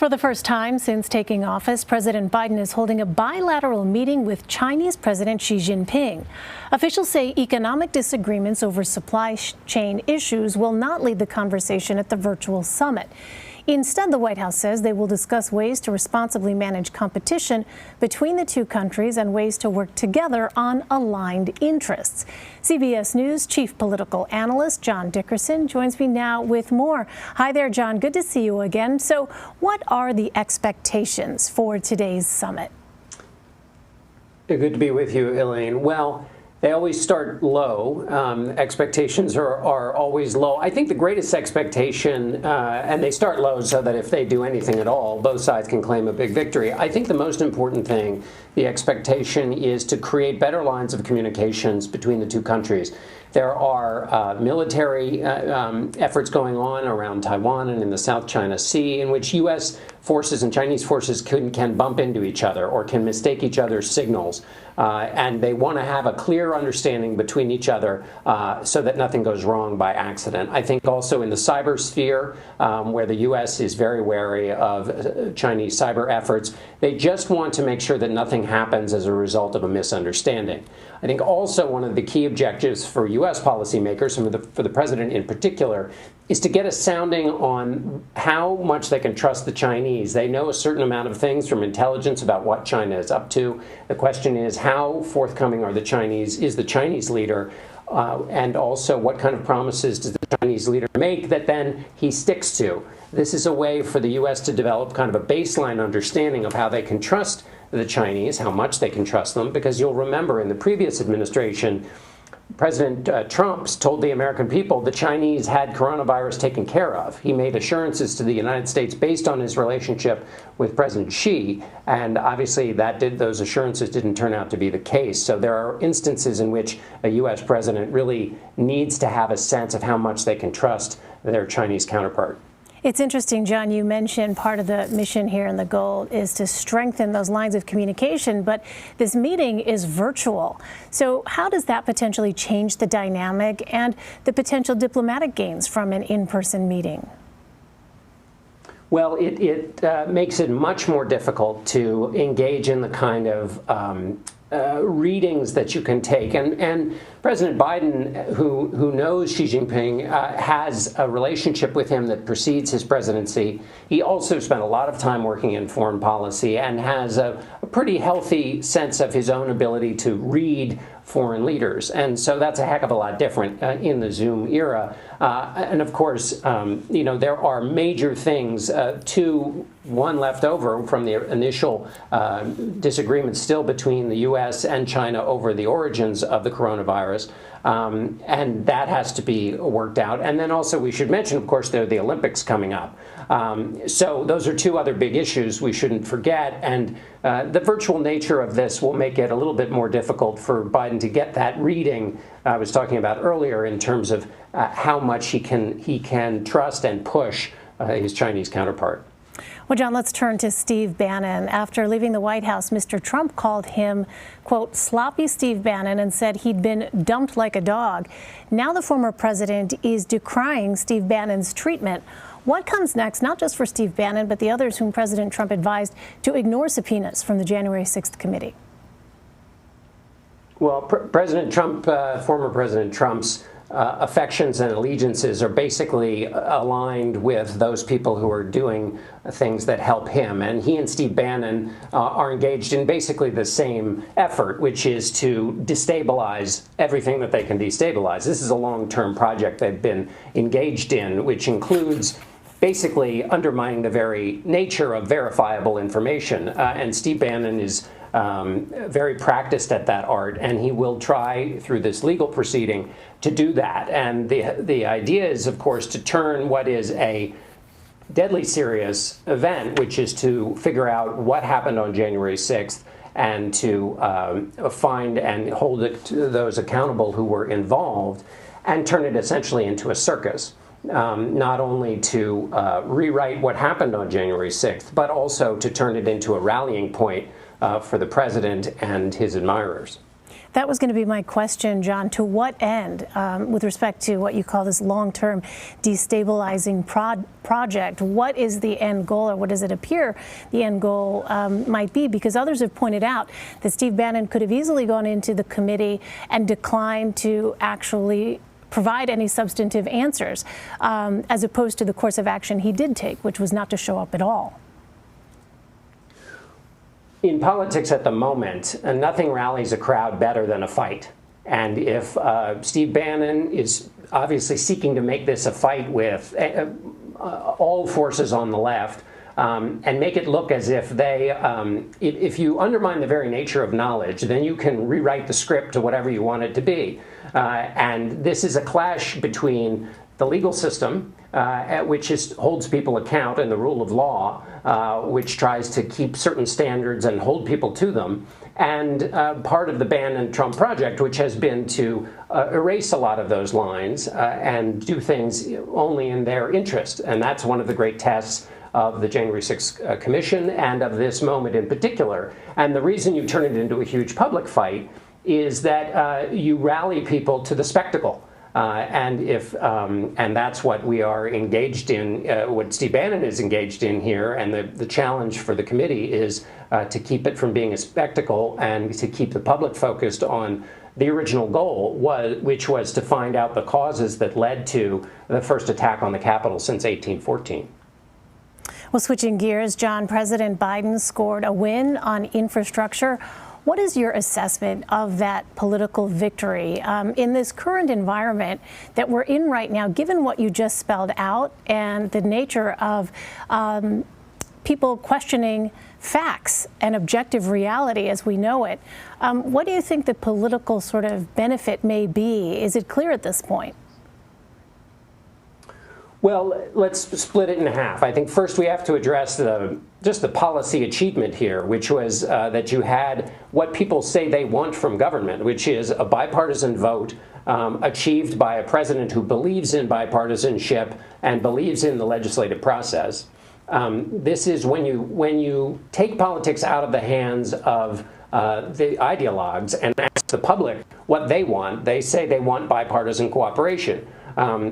For the first time since taking office, President Biden is holding a bilateral meeting with Chinese President Xi Jinping. Officials say economic disagreements over supply chain issues will not lead the conversation at the virtual summit. Instead, the White House says they will discuss ways to responsibly manage competition between the two countries and ways to work together on aligned interests. CBS News chief political analyst John Dickerson joins me now with more. Hi there, John. Good to see you again. So what are the expectations for today's summit? Good to be with you, Elaine. Well, they always start low. Expectations are always low. I think the greatest expectation, and they start low so that if they do anything at all, both sides can claim a big victory. I think the most important thing, the expectation, is to create better lines of communications between the two countries. There are military efforts going on around Taiwan and in the South China Sea in which U.S. forces and Chinese forces can bump into each other or can mistake each other's signals. And they want to have a clear understanding between each other so that nothing goes wrong by accident. I think also in the cyber sphere, where the U.S. is very wary of Chinese cyber efforts, they just want to make sure that nothing happens as a result of a misunderstanding. I think also one of the key objectives for U.S. policymakers, and for the president in particular, is to get a sounding on how much they can trust the Chinese. They know a certain amount of things from intelligence about what China is up to. The question is, how forthcoming are the Chinese, is the Chinese leader, and also what kind of promises does the Chinese leader make that then he sticks to? This is a way for the U.S. to develop kind of a baseline understanding of how they can trust the Chinese, how much they can trust them, because you'll remember in the previous administration, President Trump told the American people the Chinese had coronavirus taken care of. He made assurances to the United States based on his relationship with President Xi, and obviously those assurances didn't turn out to be the case. So there are instances in which a U.S. president really needs to have a sense of how much they can trust their Chinese counterpart. It's interesting, John, you mentioned part of the mission here and the goal is to strengthen those lines of communication, but this meeting is virtual. So how does that potentially change the dynamic and the potential diplomatic gains from an in-person meeting? Well, it makes it much more difficult to engage in the kind of readings that you can take. And President Biden, who knows Xi Jinping, has a relationship with him that precedes his presidency. He also spent a lot of time working in foreign policy and has a pretty healthy sense of his own ability to read foreign leaders. And so that's a heck of a lot different in the Zoom era. And of course, there are major things, one left over from the initial disagreement still between the U.S. and China over the origins of the coronavirus. And that has to be worked out. And then also we should mention, of course, there are the Olympics coming up. So those are two other big issues we shouldn't forget. And the virtual nature of this will make it a little bit more difficult for Biden to get that reading I was talking about earlier in terms of how much he can trust and push his Chinese counterpart. Well, John, let's turn to Steve Bannon. After leaving the White House, Mr. Trump called him, quote, sloppy Steve Bannon, and said he'd been dumped like a dog. Now the former president is decrying Steve Bannon's treatment. What comes next, not just for Steve Bannon, but the others whom President Trump advised to ignore subpoenas from the January 6th committee? Well, President Trump, former President Trump's affections and allegiances are basically aligned with those people who are doing things that help him. And he and Steve Bannon are engaged in basically the same effort, which is to destabilize everything that they can destabilize. This is a long-term project they've been engaged in, which includes basically undermining the very nature of verifiable information. And Steve Bannon is very practiced at that art, and he will try through this legal proceeding to do that. And the idea is, of course, to turn what is a deadly serious event, which is to figure out what happened on January 6th and to find and hold those accountable who were involved, and turn it essentially into a circus. Not only to rewrite what happened on January 6th, but also to turn it into a rallying point for the president and his admirers. That was going to be my question, John. To what end, with respect to what you call this long-term destabilizing project, what is the end goal, or what does it appear the end goal might be? Because others have pointed out that Steve Bannon could have easily gone into the committee and declined to actually provide any substantive answers, as opposed to the course of action he did take, which was not to show up at all. In politics at the moment, nothing rallies a crowd better than a fight. And if Steve Bannon is obviously seeking to make this a fight with all forces on the left, and make it look as if if you undermine the very nature of knowledge, then you can rewrite the script to whatever you want it to be. And this is a clash between the legal system, which holds people account, and the rule of law, which tries to keep certain standards and hold people to them, and part of the Bannon-Trump project, which has been to erase a lot of those lines and do things only in their interest. And that's one of the great tests of the January 6th Commission and of this moment in particular. And the reason you turn it into a huge public fight is that you rally people to the spectacle. And that's what we are engaged in, what Steve Bannon is engaged in here, and the challenge for the committee is to keep it from being a spectacle and to keep the public focused on the original goal, which was to find out the causes that led to the first attack on the Capitol since 1814. Well, switching gears, John, President Biden scored a win on infrastructure. What is your assessment of that political victory in this current environment that we're in right now, given what you just spelled out and the nature of people questioning facts and objective reality as we know it? What do you think the political sort of benefit may be? Is it clear at this point? Well, let's split it in half. I think first we have to address just the policy achievement here, which was that you had what people say they want from government, which is a bipartisan vote achieved by a president who believes in bipartisanship and believes in the legislative process. This is when you take politics out of the hands of the ideologues and ask the public what they want. They say they want bipartisan cooperation.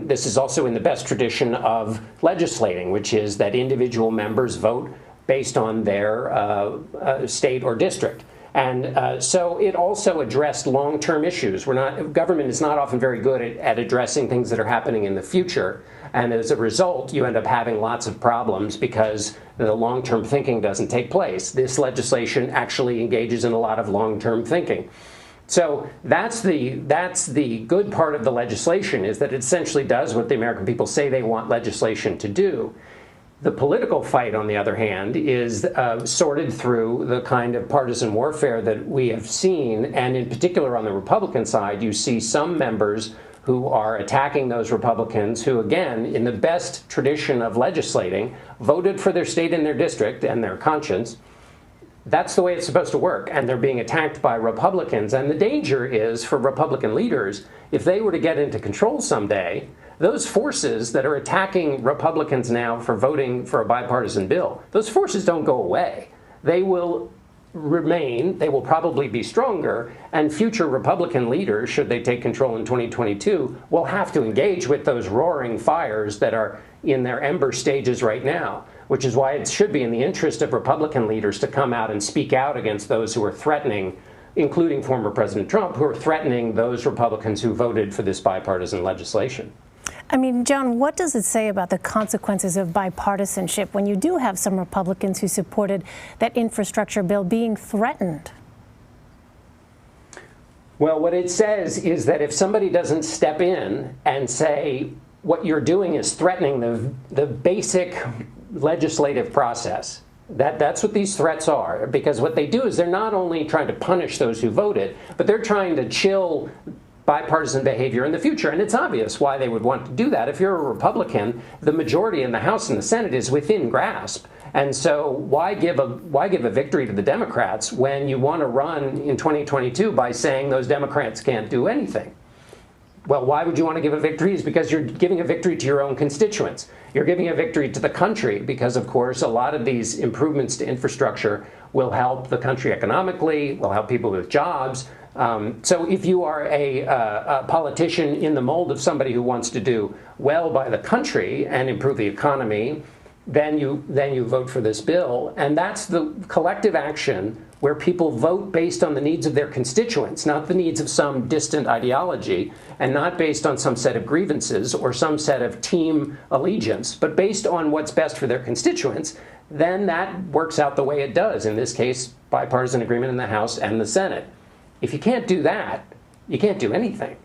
This is also in the best tradition of legislating, which is that individual members vote based on their state or district. And so it also addressed long-term issues. Government is not often very good at addressing things that are happening in the future. And as a result, you end up having lots of problems because the long-term thinking doesn't take place. This legislation actually engages in a lot of long-term thinking. So that's the good part of the legislation, is that it essentially does what the American people say they want legislation to do. The political fight, on the other hand, is sorted through the kind of partisan warfare that we have seen, and in particular on the Republican side, you see some members who are attacking those Republicans who, again, in the best tradition of legislating, voted for their state and their district and their conscience. That's the way it's supposed to work, and they're being attacked by Republicans. And the danger is for Republican leaders, if they were to get into control someday, those forces that are attacking Republicans now for voting for a bipartisan bill, those forces don't go away. They will remain, they will probably be stronger, and future Republican leaders, should they take control in 2022, will have to engage with those roaring fires that are in their ember stages right now, which is why it should be in the interest of Republican leaders to come out and speak out against those who are threatening, including former President Trump, who are threatening those Republicans who voted for this bipartisan legislation. I mean, John, what does it say about the consequences of bipartisanship when you do have some Republicans who supported that infrastructure bill being threatened? Well, what it says is that if somebody doesn't step in and say what you're doing is threatening the basic legislative process, that's what these threats are. Because what they do is they're not only trying to punish those who voted, but they're trying to chill bipartisan behavior in the future. And it's obvious why they would want to do that. If you're a Republican, the majority in the House and the Senate is within grasp. And so why give a victory to the Democrats when you want to run in 2022 by saying those Democrats can't do anything? Well, why would you want to give a victory? Is because you're giving a victory to your own constituents. You're giving a victory to the country because, of course, a lot of these improvements to infrastructure will help the country economically, will help people with jobs. So if you are a politician in the mold of somebody who wants to do well by the country and improve the economy, then you vote for this bill. And that's the collective action where people vote based on the needs of their constituents, not the needs of some distant ideology, and not based on some set of grievances or some set of team allegiance, but based on what's best for their constituents. Then that works out the way it does. In this case, bipartisan agreement in the House and the Senate. If you can't do that, you can't do anything.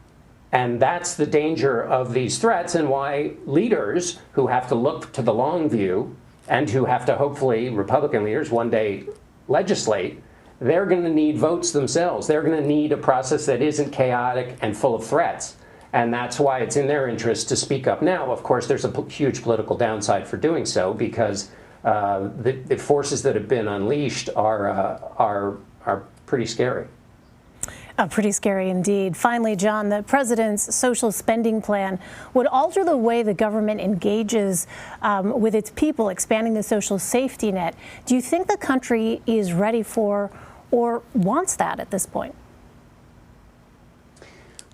And that's the danger of these threats, and why leaders who have to look to the long view and who have to, hopefully, Republican leaders one day legislate, they're going to need votes themselves. They're going to need a process that isn't chaotic and full of threats. And that's why it's in their interest to speak up now. Of course, there's a huge political downside for doing so, because the forces that have been unleashed are pretty scary. Pretty scary indeed. Finally, John, the president's social spending plan would alter the way the government engages with its people, expanding the social safety net. Do you think the country is ready for or wants that at this point?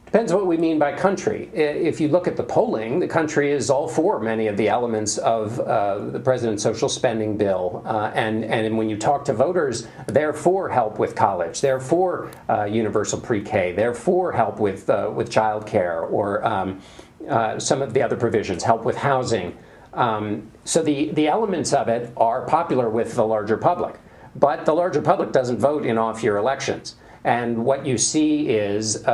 Depends what we mean by country. If you look at the polling, the country is all for many of the elements of the president's social spending bill. And when you talk to voters, they're for help with college. They're for universal pre-K. They're for help with child care or some of the other provisions, help with housing. So the elements of it are popular with the larger public. But the larger public doesn't vote in off-year elections. And what you see is,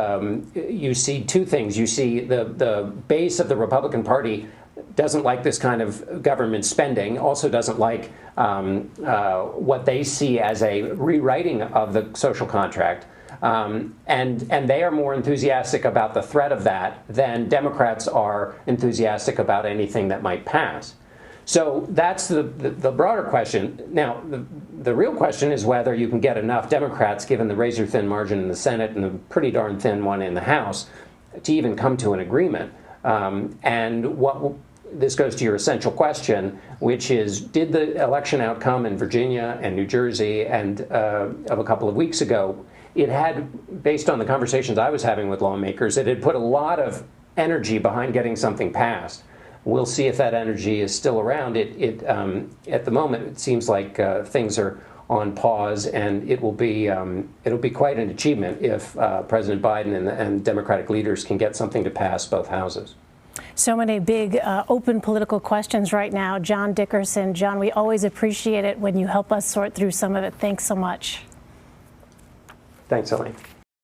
you see two things. You see the base of the Republican Party doesn't like this kind of government spending, also doesn't like what they see as a rewriting of the social contract. And they are more enthusiastic about the threat of that than Democrats are enthusiastic about anything that might pass. So that's the broader question. Now, the real question is whether you can get enough Democrats, given the razor-thin margin in the Senate and the pretty darn thin one in the House, to even come to an agreement. This goes to your essential question, which is, did the election outcome in Virginia and New Jersey and of a couple of weeks ago, it had, based on the conversations I was having with lawmakers, it had put a lot of energy behind getting something passed. We'll see if that energy is still around. At the moment, it seems like things are on pause, and it'll be quite an achievement if President Biden and Democratic leaders can get something to pass both houses. So many big open political questions right now. John Dickerson, John, we always appreciate it when you help us sort through some of it. Thanks so much. Thanks, Elaine.